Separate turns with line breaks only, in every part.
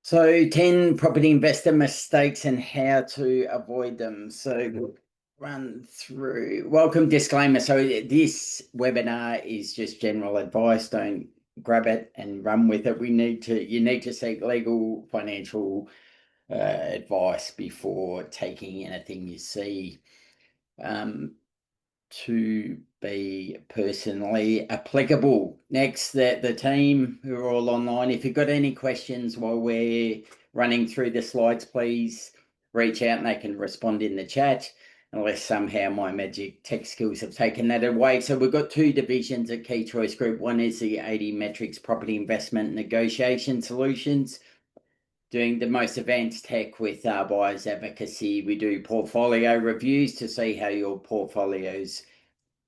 So 10 property investor mistakes and how to avoid them. So we'll run through. Welcome disclaimer. So this webinar is just general advice. Don't grab it and run with it. You need to seek legal, financial advice before taking anything you see. To be personally applicable. Next, the team who are all online, if you've got any questions while we're running through the slides, please reach out and they can respond in the chat, unless somehow my magic tech skills have taken that away. So we've got two divisions at Key Choice Group. One is the 80 Metrics Property Investment Negotiation Solutions, doing the most advanced tech with buyers advocacy. We do portfolio reviews to see how your portfolio's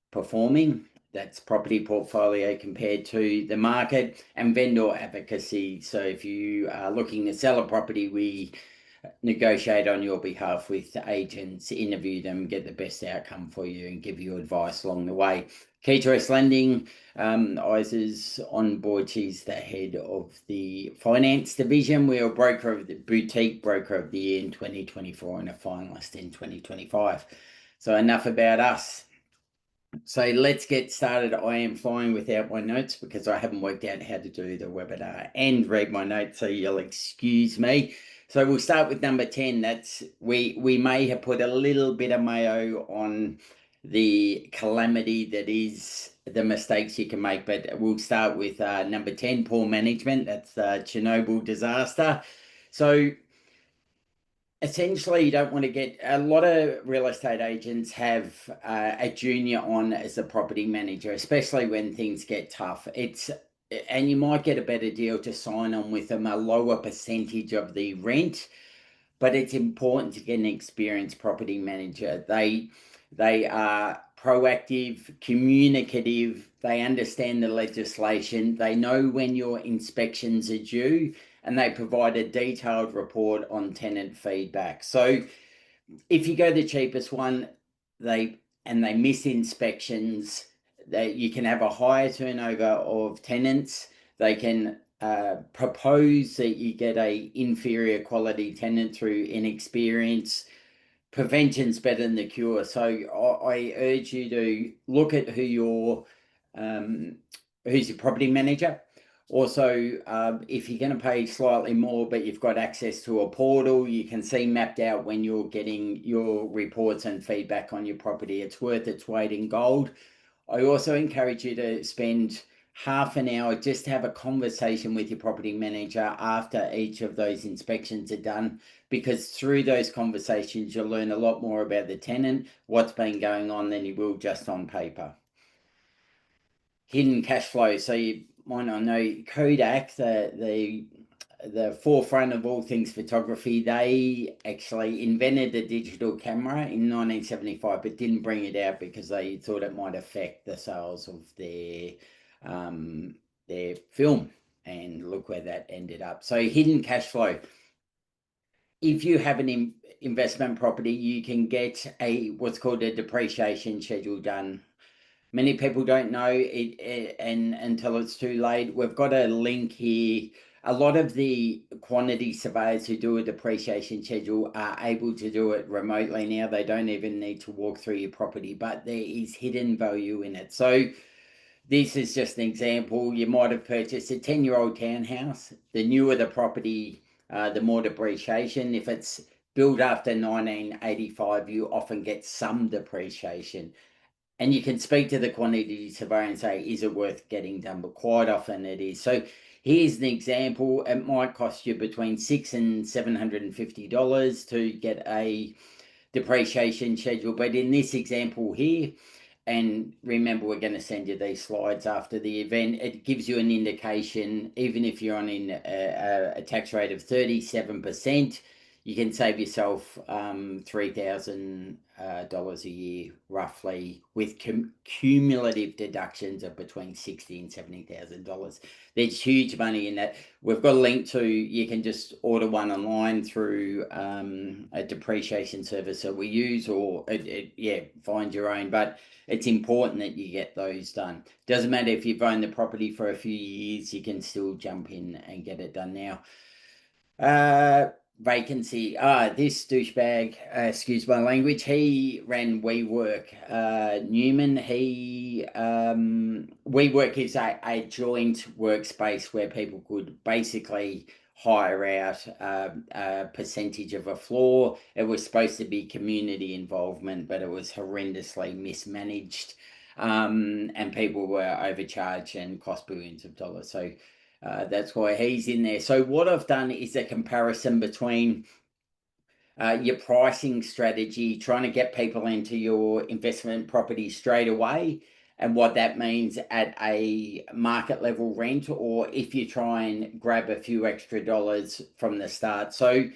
performing. That's property portfolio compared to the market, and vendor advocacy. So if you are looking to sell a property, we negotiate on your behalf with agents, interview them, get the best outcome for you, and give you advice along the way. Key Choice Lending, Isa's on board. She's the head of the finance division. We are broker of the boutique broker of the year in 2024 and a finalist in 2025. So enough about us. So let's get started. I am flying without my notes because I haven't worked out how to do the webinar and read my notes, so you'll excuse me. So we'll start with number 10. That's we may have put a little bit of mayo on the calamity that is the mistakes you can make, but we'll start with number 10, poor management. That's the Chernobyl disaster. So essentially, you don't want to get a lot of real estate agents have a junior on as a property manager, especially when things get tough. And you might get a better deal to sign on with them, a lower percentage of the rent, but it's important to get an experienced property manager. They are proactive, communicative, they understand the legislation, they know when your inspections are due, and they provide a detailed report on tenant feedback. So if you go the cheapest one, they miss inspections, you can have a higher turnover of tenants. They can propose that you get a inferior quality tenant through inexperience. Prevention's better than the cure. So I urge you to look at who's your property manager. Also, if you're going to pay slightly more, but you've got access to a portal, you can see mapped out when you're getting your reports and feedback on your property. It's worth its weight in gold. I also encourage you to spend half an hour just to have a conversation with your property manager after each of those inspections are done, because through those conversations, you'll learn a lot more about the tenant, what's been going on, than you will just on paper. Hidden cash flow. So you might not know Kodak, the forefront of all things photography. They actually invented the digital camera in 1975, but didn't bring it out because they thought it might affect the sales of their film. And look where that ended up. So hidden cash flow. If you have an investment property, you can get what's called a depreciation schedule done. Many people don't know it, and until it's too late. We've got a link here. A lot of the quantity surveyors who do a depreciation schedule are able to do it remotely now. They don't even need to walk through your property, but there is hidden value in it. So this is just an example. You might have purchased a 10-year-old townhouse. The newer the property, the more depreciation. If it's built after 1985, you often get some depreciation. And you can speak to the quantity surveyor and say, is it worth getting done? But quite often it is. So here's an example. It might cost you between $600 and $750 to get a depreciation schedule. But in this example here, and remember, we're going to send you these slides after the event, it gives you an indication. Even if you're on a tax rate of 37%, you can save yourself $3,000 a year, roughly, with cumulative deductions of between $60,000 and $70,000. There's huge money in that. We've got a link to, you can just order one online through a depreciation service that we use, or find your own. But it's important that you get those done. Doesn't matter if you've owned the property for a few years, you can still jump in and get it done now. Vacancy. This douchebag, excuse my language, he ran WeWork. Newman, WeWork is a joint workspace where people could basically hire out a percentage of a floor. It was supposed to be community involvement, but it was horrendously mismanaged. And people were overcharged and cost billions of dollars. So that's why he's in there. So what I've done is a comparison between your pricing strategy, trying to get people into your investment property straight away, and what that means at a market level rent, or if you try and grab a few extra dollars from the start. So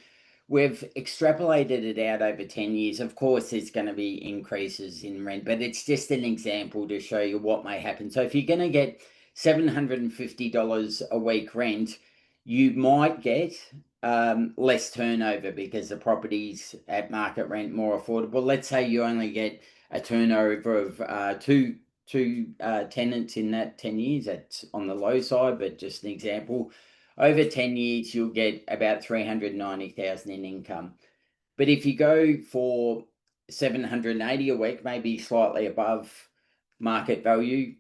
we've extrapolated it out over 10 years. Of course, there's going to be increases in rent, but it's just an example to show you what may happen. So if you're going to get $750 a week rent, you might get less turnover because the property's at market rent more affordable. Let's say you only get a turnover of two tenants in that 10 years. That's on the low side, but just an example. Over 10 years, you'll get about 390,000 in income. But if you go for 780 a week, maybe slightly above market value,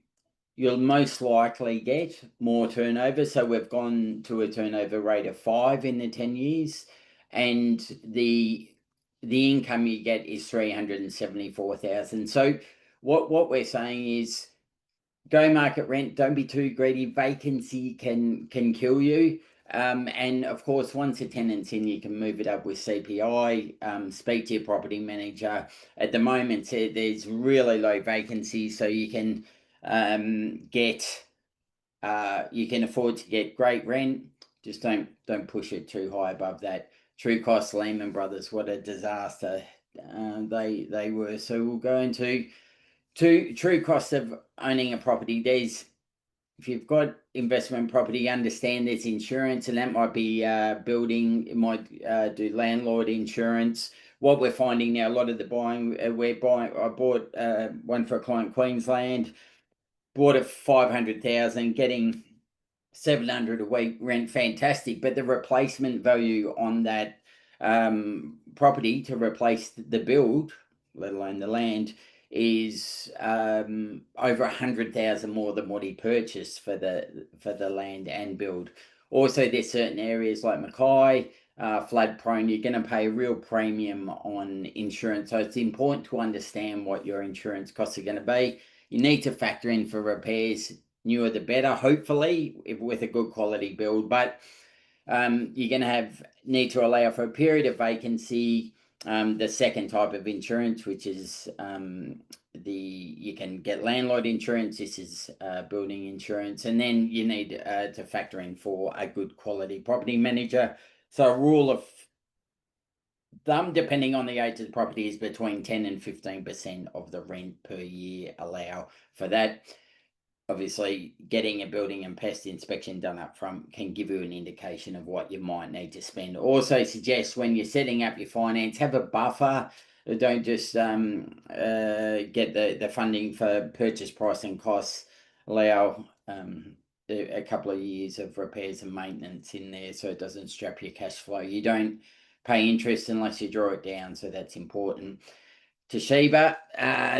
you'll most likely get more turnover. So we've gone to a turnover rate of 5 in the 10 years, and the income you get is 374,000. So what we're saying is go market rent, don't be too greedy. Vacancy can kill you. And of course, once a tenant's in, you can move it up with CPI. Speak to your property manager. At the moment, there's really low vacancy, so you can you can afford to get great rent. Just don't push it too high above that. True cost, Lehman Brothers, what a disaster they were. So we'll go into true cost of owning a property. If you've got investment property, understand there's insurance, and that might be building, it might do landlord insurance. What we're finding now, a lot of the buying, I bought one for a client, Queensland, bought it 500,000, getting 700 a week rent, fantastic. But the replacement value on that property to replace the build, let alone the land, is over 100,000 more than what he purchased for the land and build. Also, there's certain areas like Mackay, flood prone, you're going to pay a real premium on insurance. So it's important to understand what your insurance costs are going to be. You need to factor in for repairs, newer the better, hopefully, with a good quality build. But you're going to need to allow for a period of vacancy. The second type of insurance, which is you can get landlord insurance. This is building insurance, and then you need to factor in for a good quality property manager. So a rule of thumb, depending on the age of the property, is between 10 and 15% of the rent per year allow for that. Obviously, getting a building and pest inspection done up front can give you an indication of what you might need to spend. Also suggest when you're setting up your finance, have a buffer. Don't just get the funding for purchase price and costs. Allow a couple of years of repairs and maintenance in there so it doesn't strap your cash flow. You don't pay interest unless you draw it down, so that's important. Toshiba,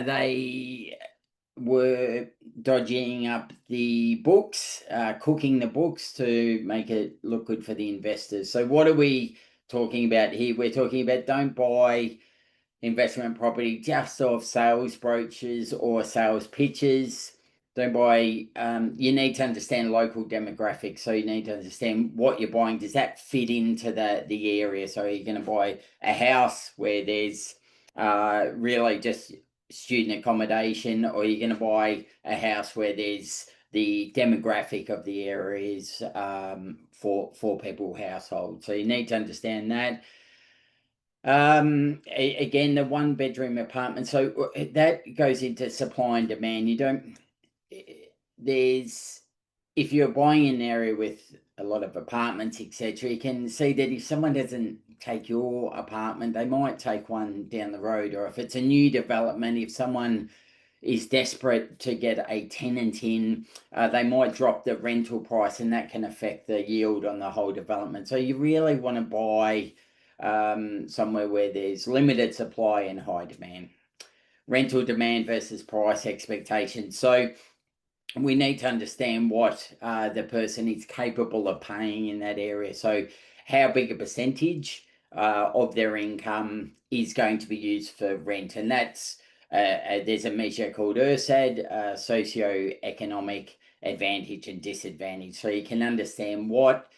they were dodging up the books, cooking the books to make it look good for the investors. So what are we talking about here? We're talking about don't buy investment property just off sales brochures or sales pitches. Don't buy, you need to understand local demographics. So you need to understand what you're buying. Does that fit into the area? So you're going to buy a house where there's really just student accommodation, or you're going to buy a house where there's the demographic of the areas for people household. So you need to understand that. Again, the 1-bedroom apartment, so that goes into supply and demand. If you're buying an area with a lot of apartments, etc., you can see that if someone doesn't take your apartment, they might take one down the road. Or if it's a new development, if someone is desperate to get a tenant in, they might drop the rental price, and that can affect the yield on the whole development. So you really want to buy somewhere where there's limited supply and high demand. Rental demand versus price expectations. So we need to understand what the person is capable of paying in that area. So how big a percentage of their income is going to be used for rent, and that's there's a measure called ERSAD, socioeconomic advantage and disadvantage. So you can understand what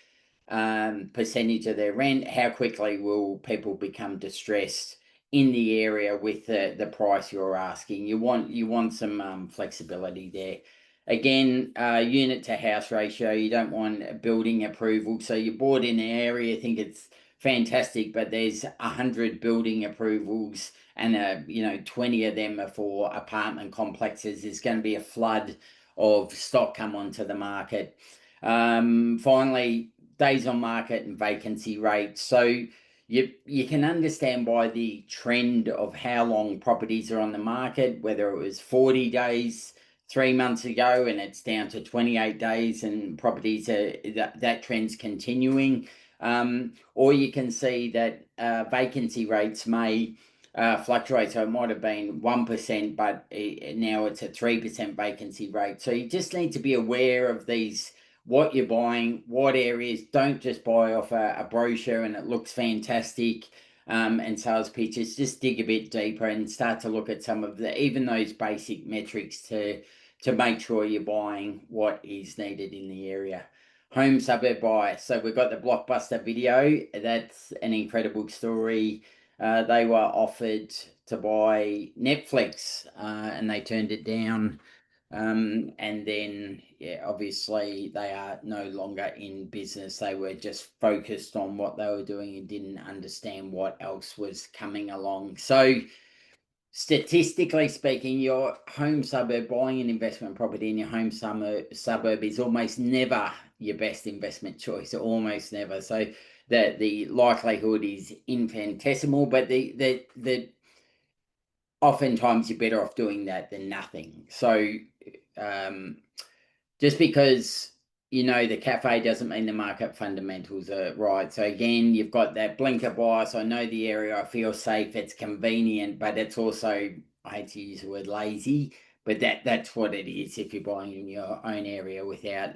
percentage of their rent, how quickly will people become distressed in the area with the price you're asking. You want some flexibility there. Again, unit to house ratio, you don't want building approval. So you bought in an area, think it's fantastic, but there's 100 building approvals, and 20 of them are for apartment complexes. There's going to be a flood of stock come onto the market. Finally, days on market and vacancy rates. So you can understand by the trend of how long properties are on the market, whether it was 40 days 3 months ago and it's down to 28 days and properties are that trend's continuing. Or you can see that vacancy rates may fluctuate. So it might have been 1%, but now it's a 3% vacancy rate. So you just need to be aware of these, what you're buying, what areas. Don't just buy off a brochure and it looks fantastic and sales pitches. Just dig a bit deeper and start to look at some of even those basic metrics to make sure you're buying what is needed in the area. Home suburb buy. So we've got the Blockbuster video. That's an incredible story. They were offered to buy Netflix and they turned it down. And then, obviously they are no longer in business. They were just focused on what they were doing and didn't understand what else was coming along. So statistically speaking, your home suburb, buying an investment property in your home suburb is almost never your best investment choice, almost never. So the likelihood is infinitesimal, but the oftentimes you're better off doing that than nothing. So just because the cafe doesn't mean the market fundamentals are right. So again, you've got that blinker bias. I know the area, I feel safe, it's convenient, but it's also, I hate to use the word lazy, but that's what it is if you're buying in your own area without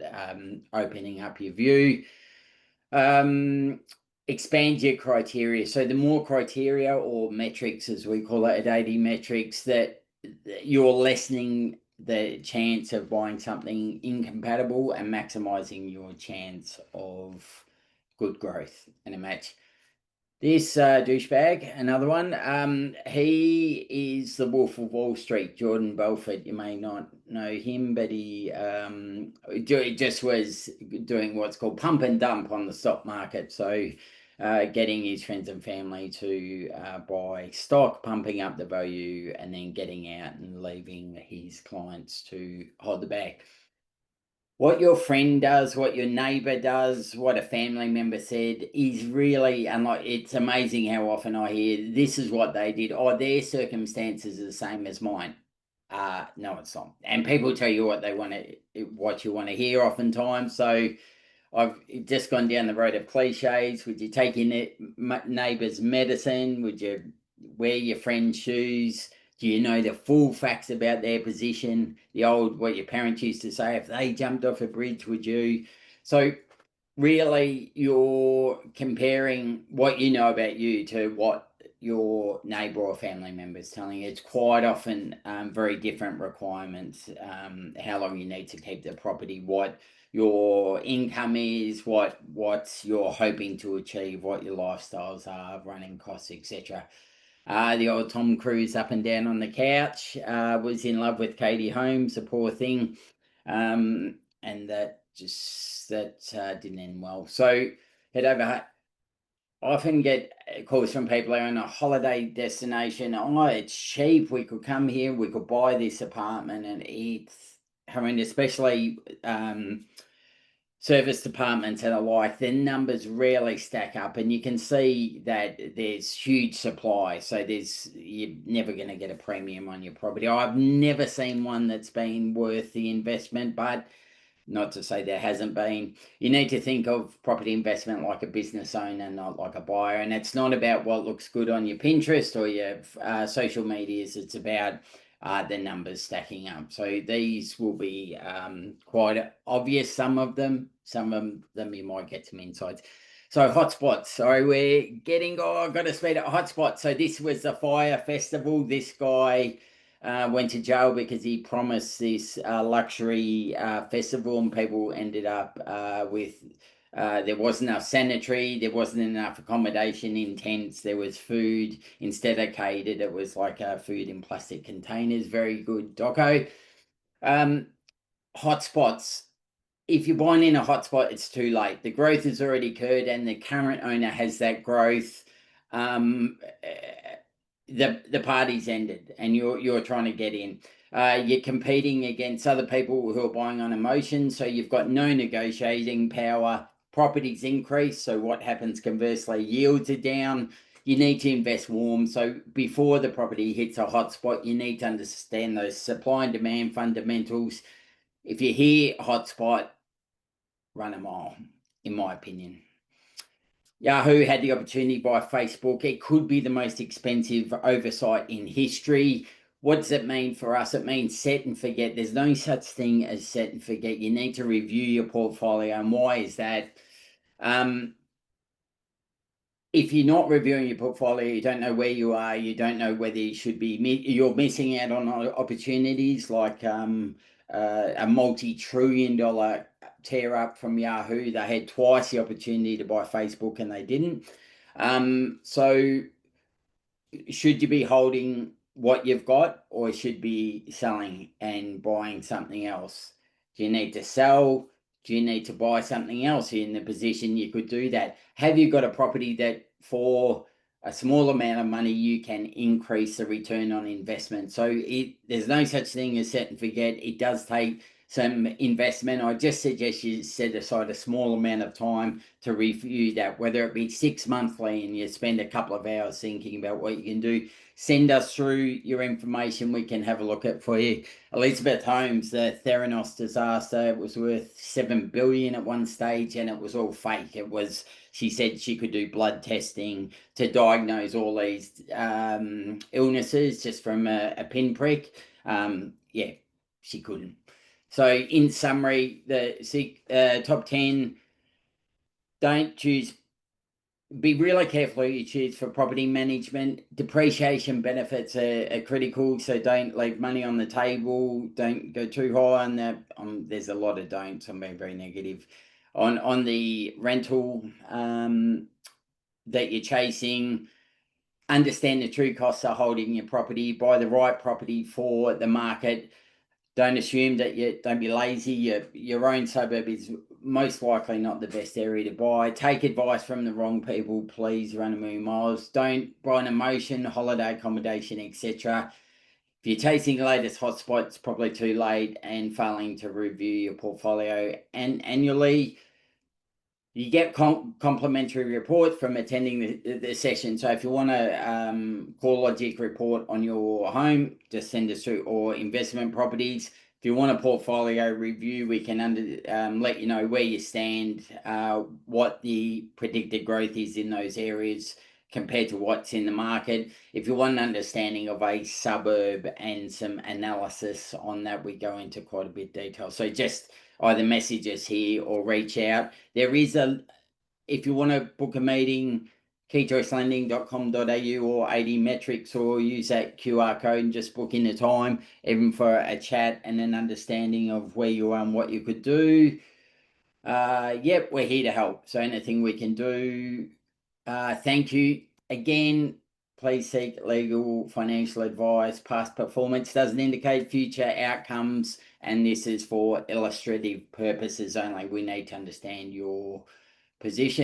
opening up your view. Expand your criteria. So the more criteria, or metrics as we call it at 80 metrics, that you're lessening the chance of buying something incompatible and maximizing your chance of good growth in a match. This douchebag, another one, he is the Wolf of Wall Street, Jordan Belfort. You may not know him, but he just was doing what's called pump and dump on the stock market. So getting his friends and family to buy stock, pumping up the value, and then getting out and leaving his clients to hold the bag. What your friend does, what your neighbor does, what a family member said is really, and like, it's amazing how often I hear this is what they did. Oh, their circumstances are the same as mine. No, it's not. And people tell you what you want to hear oftentimes. So I've just gone down the road of cliches. Would you take your neighbor's medicine? Would you wear your friend's shoes? Do you know the full facts about their position? The old, what your parents used to say, if they jumped off a bridge, would you? So really, you're comparing what you know about you to what your neighbor or family member is telling you. It's quite often very different requirements, how long you need to keep the property, what your income is, what you're hoping to achieve, what your lifestyles are, running costs, etc. The old Tom Cruise up and down on the couch, was in love with Katie Holmes, a poor thing, and that didn't end well. So head over. I often get calls from people who are on a holiday destination. Oh, it's cheap. We could come here. We could buy this apartment, and it's horrendous, especially service departments and the like, the numbers rarely stack up, and you can see that there's huge supply. So you're never going to get a premium on your property. I've never seen one that's been worth the investment, but not to say there hasn't been. You need to think of property investment like a business owner, not like a buyer. And it's not about what looks good on your Pinterest or your social medias. It's about the numbers stacking up. So these will be quite obvious, some of them you might get some insights. So hotspots. So we're getting, I've got to speed up hotspots. So this was the fire festival. This guy went to jail because he promised this luxury festival, and people ended up with there wasn't enough sanitary, there wasn't enough accommodation in tents, there was food instead of catered, it was like food in plastic containers. Very good doco. Hotspots. If you're buying in a hotspot, it's too late. The growth has already occurred, and the current owner has that growth. The party's ended, and you're trying to get in. You're competing against other people who are buying on emotion, so you've got no negotiating power. Properties increase, so what happens conversely? Yields are down. You need to invest warm. So before the property hits a hotspot, you need to understand those supply and demand fundamentals. If you hear hotspot, run a mile, in my opinion. Yahoo had the opportunity by Facebook. It could be the most expensive oversight in history. What does it mean for us? It means set and forget. There's no such thing as set and forget. You need to review your portfolio. And why is that? If you're not reviewing your portfolio, you don't know where you are, you don't know whether you should be, you're missing out on opportunities like a multi-trillion-dollar tear up from Yahoo. They had twice the opportunity to buy Facebook and they didn't. So should you be holding what you've got, or should be selling and buying something else? Do you need to sell? Do you need to buy something else? In the position you could do that. Have you got a property that for a small amount of money you can increase the return on investment? So there's no such thing as set and forget. It does take some investment. I just suggest you set aside a small amount of time to review that, whether it be 6 monthly and you spend a couple of hours thinking about what you can do. Send us through your information. We can have a look at for you. Elizabeth Holmes, the Theranos disaster, it was worth $7 billion at one stage, and it was all fake. It was, she said she could do blood testing to diagnose all these illnesses just from a pinprick. Yeah, she couldn't. So in summary, the top 10, don't choose, be really careful who you choose for property management. Depreciation benefits are critical, so don't leave money on the table. Don't go too high on that. There's a lot of don'ts. I'm being very negative. On the rental that you're chasing, understand the true costs of holding your property. Buy the right property for the market. Don't assume that don't be lazy. Your own suburb is most likely not the best area to buy. Take advice from the wrong people. Please run a million miles. Don't buy an emotion, holiday accommodation, etc. If you're chasing the latest hotspot, it's probably too late, and failing to review your portfolio annually. You get complimentary report from attending the session. So if you want a CoreLogic report on your home, just send us through, or investment properties. If you want a portfolio review, we can let you know where you stand, what the predicted growth is in those areas compared to what's in the market. If you want an understanding of a suburb and some analysis on that, we go into quite a bit of detail. So just either message us here or reach out. There is if you want to book a meeting, keychoicelending.com.au or 80 metrics, or use that QR code and just book in the time, even for a chat and an understanding of where you are and what you could do. Yep, we're here to help. So anything we can do. Thank you. Again, please seek legal financial advice. Past performance doesn't indicate future outcomes, and this is for illustrative purposes only. We need to understand your position.